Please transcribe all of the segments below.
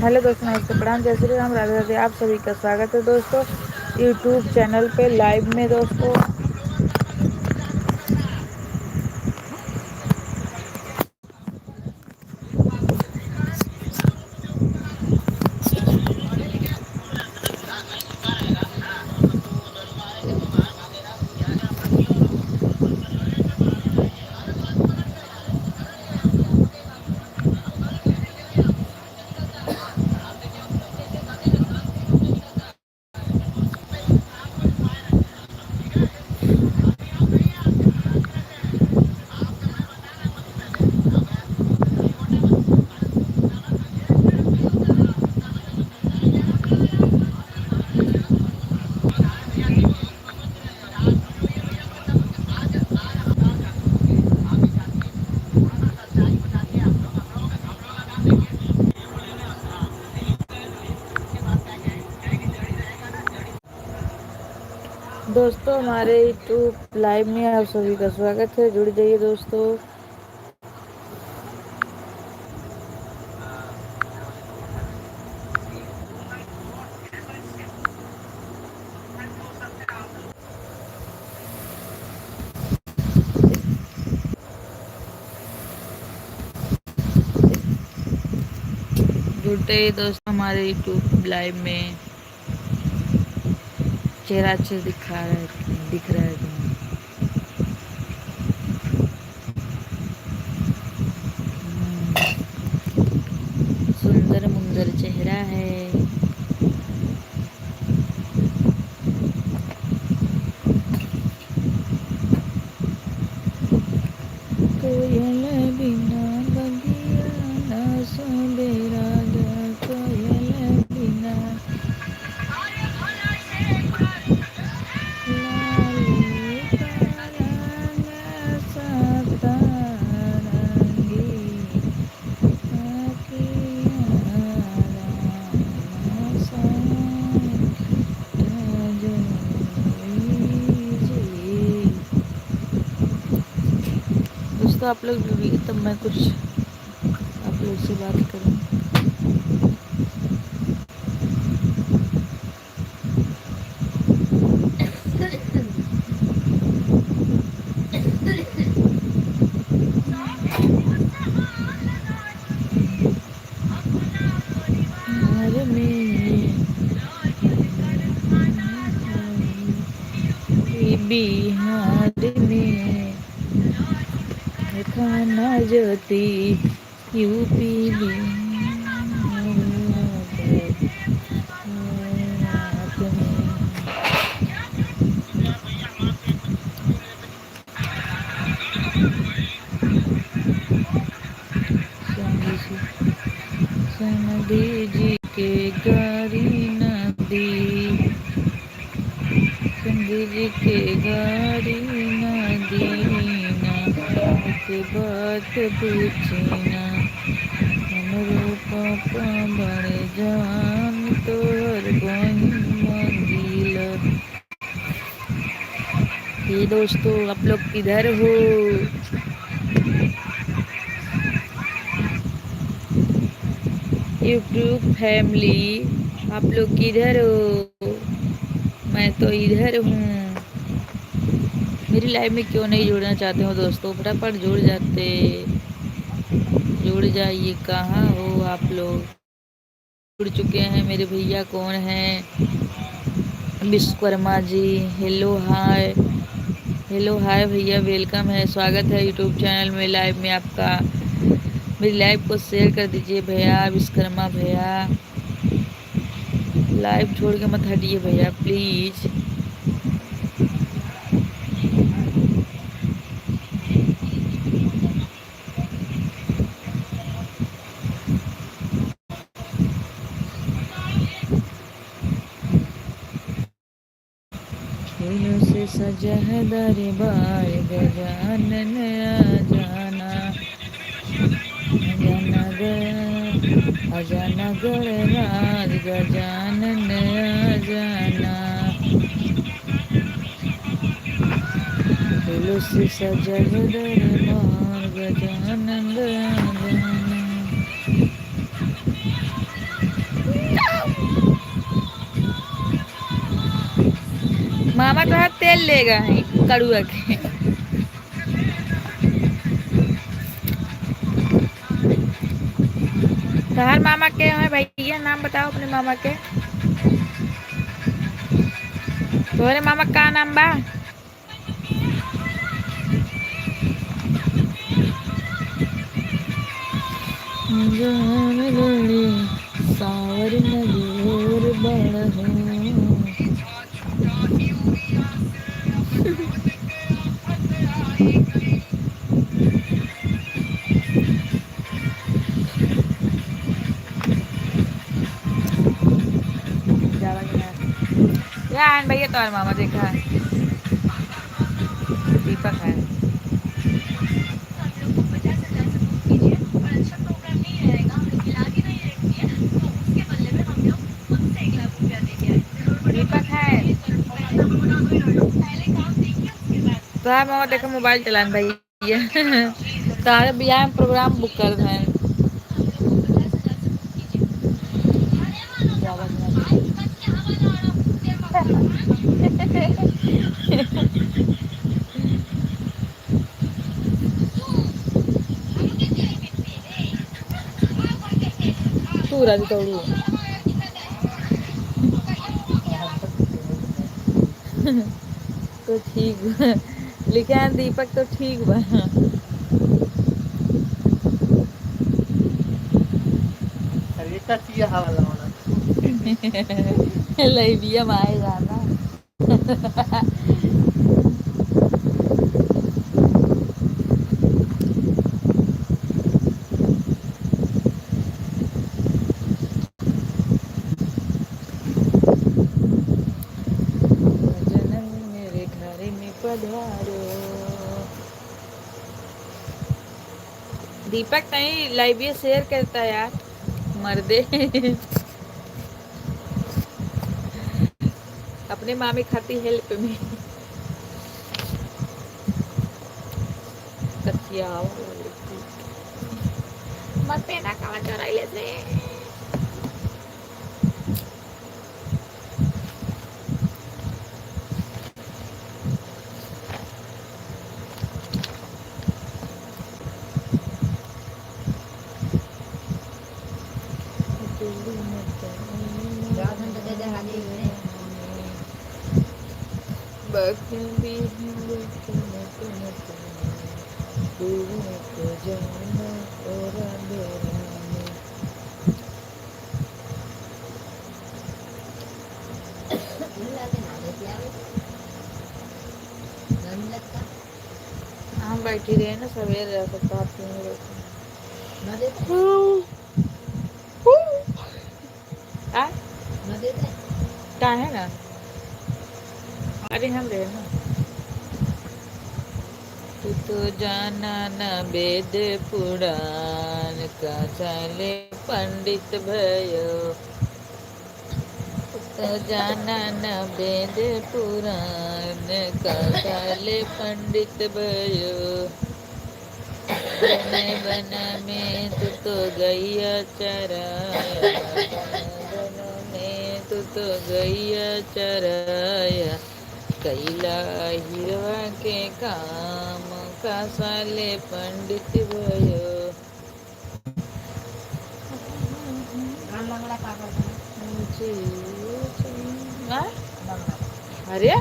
Hello दोस्तों, नमस्ते, प्रणाम, जय श्री राम, राधे राधे। आप सभी का स्वागत है दोस्तों यूट्यूब चैनल पे लाइव में। दोस्तों दोस्तों हमारे यूट्यूब लाइव में आप सभी का स्वागत है। जुड़ जाइए दोस्तों। जुड़ते ही दोस्तों हमारे यूट्यूब लाइव में। चेहरा अच्छे दिख रहा है सुंदर मुंदर चेहरा है। कोयल बिना बगिया ना सोबे राजा, कोयल बिना लाली पालना सतारंगी दोस्तों आप लोग भी, तब मैं कुछ आप लोग से बात करूं। घर में बिहार में खाना ज्योति यूपी नदी जी के गारी नदी, संधी जी के गारी नदी ना के बात पूछना। हमरो पापा बड़े जान तोहर बहिन मंगिला। ये दोस्तों आप लोग किधर हो? यूट्यूब फैमिली आप लोग किधर हो? मैं तो इधर हूँ। मेरी लाइव में क्यों नहीं जुड़ना चाहते हो दोस्तों? फटाफट जुड़ जाइए। कहाँ हो आप लोग? जुड़ चुके हैं मेरे भैया कौन हैं? विश्वकर्मा जी, हेलो हाय भैया, वेलकम है, स्वागत है यूट्यूब चैनल में लाइव में आपका। मेरी लाइव को शेयर कर दीजिए भैया। विश्वकर्मा भैया लाइव छोड़ के मत हटिए भैया प्लीज। फूलों से सजा है दरबार, गजानन आ जाना, अजाना गणराज गजानन आ जाना। फूलों से सजा है दरबार, गजानन आ जाना। लेगा है कड़ुआ के। तोहर मामा के है भैया, नाम बताओ अपने मामा के। तोहरे मामा का नाम बा? सावर नजर बड़ यार भैया तो मामा देखा है, दीपक है। दीपक है तो मामा देखो मोबाइल चलान भैया। तारे बियाह में प्रोग्राम बुक कर दें। तू राजी तोड़ू तो ठीक बा। लिखे हैं दीपक तो ठीक बा। लइबिया माए जाना। जनम मेरे घर में पधारो। दीपक नहीं लाइबिया शेयर करता है यार, मर्दे। अपने मामी खाती हेल्प में कचिया मत पेना काला चराई लेते। हम बैठी रहे ना सवेरे रह सकता क्या है ना। अरे हम रहे ना। तू तो जाना न वेद पुराण का चले पंडित भयो। तो जाना न वेद पुराण का चले पंडित भयो। बन में तू तो गैया चराया, बन में तू तो गैया चराया। कैला हिरवा के काम का साले पंडित भयो। अरे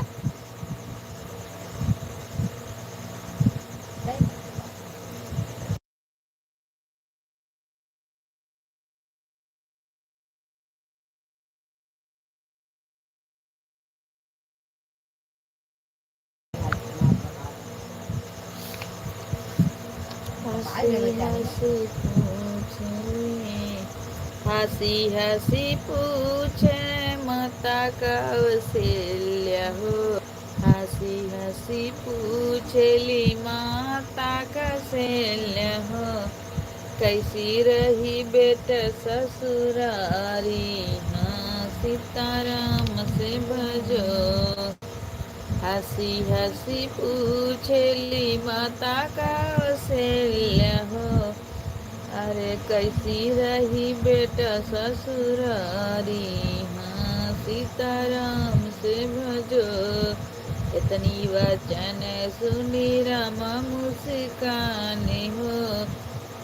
हंसी हंसी पूछे माता कौशल्या हो। हंसी हंसी पूछली माता कौशल्या हो। कैसी रही बेटा ससुरारी, हाँ सीताराम से भजो। हंसी हंसी पूछली माता कौशल्या हो। अरे कैसी रही बेटा ससुरारी, हाँ सीताराम से भजो। इतनी वचन सुनी रामा मुस्काने हो,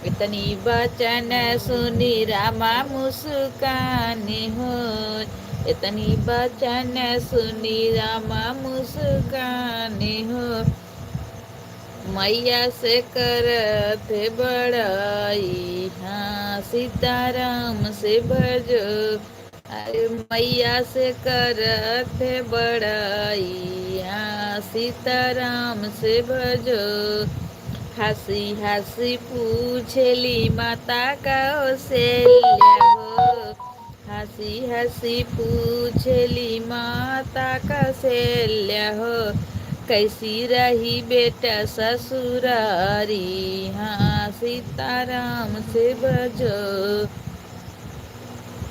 इतनी वचन सुनी रामा मुस्काने हो, इतनी वचन सुनी रामा मुस्काने हो। मैया से करत बड़ाई, हाँ सीताराम से भजो, अरे मैया से करत बड़ाई, हाँ सीताराम से भजो। हंसी हंसी पूछली माता कौशल्या हो, हंसी हंसी पूछली माता कौशल्या हो, कैसी रही बेटा ससुरारी, हाँ सीताराम से भजो।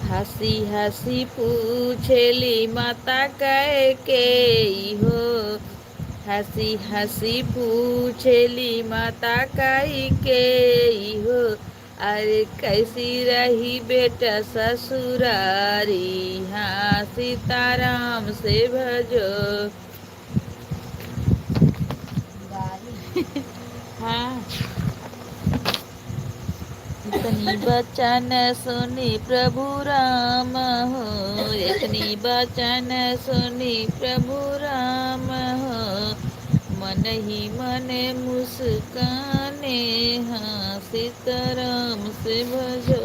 हंसी हंसी पूछली माता कैकेयी हो, हंसी हंसी पूछली माता कैकेयी हो, अरे कैसी रही बेटा ससुरारी, हाँ सीताराम से भजो। हाँ, इतनी बचन सुनी प्रभु राम हो, इतनी बचन सुनी प्रभु राम हो, मन ही मन मुस्काने, हाँ सीताराम से भजो।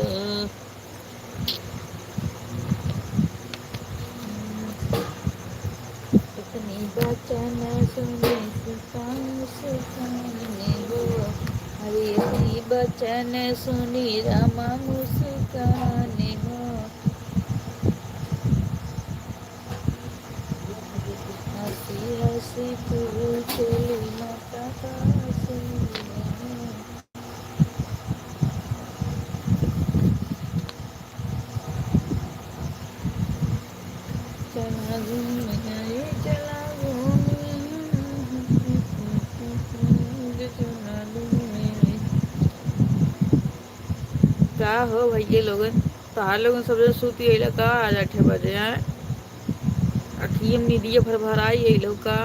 इतनी बचन सुनी सीता मुस्काने हो, अरे इतनी बचन सुनी रामा मुस्काने हो। हंसी हंसी पूछली माता कौशल्या हो। चला घूमने चला घूमने, चला घूमने। का हो भैया लोगन, तहार लोगन सब जन सूती अइला का आज 8 बजे हैं? अखियम नींदिया भर भर आई अइलो का?